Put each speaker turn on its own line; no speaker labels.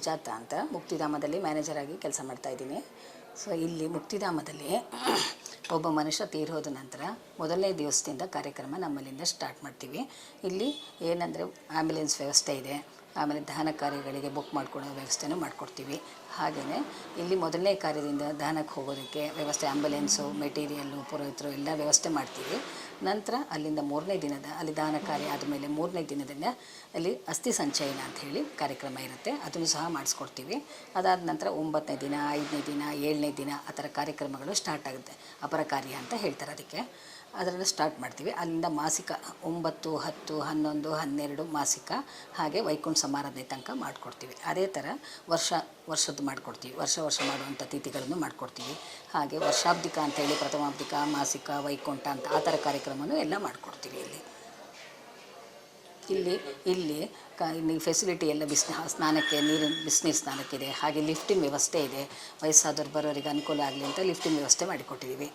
ಸುಜಾತ ಅಂತ ಮುಕ್ತಿಧಾಮದಲ್ಲಿ ಮ್ಯಾನೇಜರ್ ಆಗಿ ಕೆಲಸ ಮಾಡ್ತಾಯಿದ್ದೀನಿ. ಸೊ ಇಲ್ಲಿ ಮುಕ್ತಿಧಾಮದಲ್ಲಿ ಒಬ್ಬ ಮನುಷ್ಯ ತೀರೋದ ನಂತರ ಮೊದಲನೇ ದಿವಸದಿಂದ ಕಾರ್ಯಕ್ರಮ ನಮ್ಮಲ್ಲಿಂದ ಸ್ಟಾರ್ಟ್ ಮಾಡ್ತೀವಿ. ಇಲ್ಲಿ ಏನಂದರೆ ಆ್ಯಂಬುಲೆನ್ಸ್ ವ್ಯವಸ್ಥೆ ಇದೆ, ಆಮೇಲೆ ದಹನ ಕಾರ್ಯಗಳಿಗೆ ಬುಕ್ ಮಾಡ್ಕೊಳ್ಳೋ ವ್ಯವಸ್ಥೆನೂ ಮಾಡಿಕೊಡ್ತೀವಿ. ಹಾಗೆಯೇ ಇಲ್ಲಿ ಮೊದಲನೇ ಕಾರ್ಯದಿಂದ ದಹನಕ್ಕೆ ಹೋಗೋದಕ್ಕೆ ವ್ಯವಸ್ಥೆ ಆ್ಯಂಬುಲೆನ್ಸು, ಮೆಟೀರಿಯಲ್ಲು, ಪುರೋಹಿತರು ಎಲ್ಲ ವ್ಯವಸ್ಥೆ ಮಾಡ್ತೀವಿ. ನಂತರ ಅಲ್ಲಿಂದ ಮೂರನೇ ದಿನದ ಅಲ್ಲಿ ದಹನ ಕಾರ್ಯ ಆದಮೇಲೆ ಮೂರನೇ ದಿನದಿಂದ ಅಲ್ಲಿ ಅಸ್ಥಿ ಸಂಚಯನ ಅಂತ ಹೇಳಿ ಕಾರ್ಯಕ್ರಮ ಇರುತ್ತೆ, ಅದನ್ನು ಸಹ ಮಾಡಿಸ್ಕೊಡ್ತೀವಿ. ಅದಾದ ನಂತರ 9ನೇ ದಿನ, 5ನೇ ದಿನ, 7ನೇ ದಿನ ಆ ಥರ ಕಾರ್ಯಕ್ರಮಗಳು ಸ್ಟಾರ್ಟ್ ಆಗುತ್ತೆ. ಅಪರ ಕಾರ್ಯ ಅಂತ ಹೇಳ್ತಾರೆ ಅದಕ್ಕೆ. ಅದನ್ನು ಸ್ಟಾರ್ಟ್ ಮಾಡ್ತೀವಿ. ಅಲ್ಲಿಂದ ಮಾಸಿಕ 9, 10, 11, 12 ಮಾಸಿಕ, ಹಾಗೆ ವೈಕುಂಠ ಸಮಾರಾಧನೆ ತನಕ ಮಾಡಿಕೊಡ್ತೀವಿ. ಅದೇ ಥರ ವರ್ಷದ್ದು ಮಾಡಿಕೊಡ್ತೀವಿ. ವರ್ಷ ಮಾಡುವಂಥ ತಿಥಿಗಳನ್ನು ಮಾಡಿಕೊಡ್ತೀವಿ. ಹಾಗೆ ವರ್ಷಾಬ್ದಿಕ ಅಂತೇಳಿ ಪ್ರಥಮಾಬ್ದಿಕ, ಮಾಸಿಕ, ವೈಕುಂಠ ಅಂತ ಆ ಥರ ಕಾರ್ಯಕ್ರಮನೂ ಎಲ್ಲ ಮಾಡಿಕೊಡ್ತೀವಿ. ಇಲ್ಲಿ ಫೆಸಿಲಿಟಿ ಎಲ್ಲ ಸ್ನಾನಕ್ಕೆ ಬಿಸಿನೀರು ಸ್ನಾನಕ್ಕಿದೆ. ಹಾಗೆ ಲಿಫ್ಟಿನ ವ್ಯವಸ್ಥೆ ಇದೆ. ವಯಸ್ಸಾದವ್ರು ಬರೋರಿಗೆ ಅನುಕೂಲ ಆಗಲಿ ಅಂತ ಲಿಫ್ಟಿನ ವ್ಯವಸ್ಥೆ ಮಾಡಿಕೊಟ್ಟಿದ್ದೀವಿ.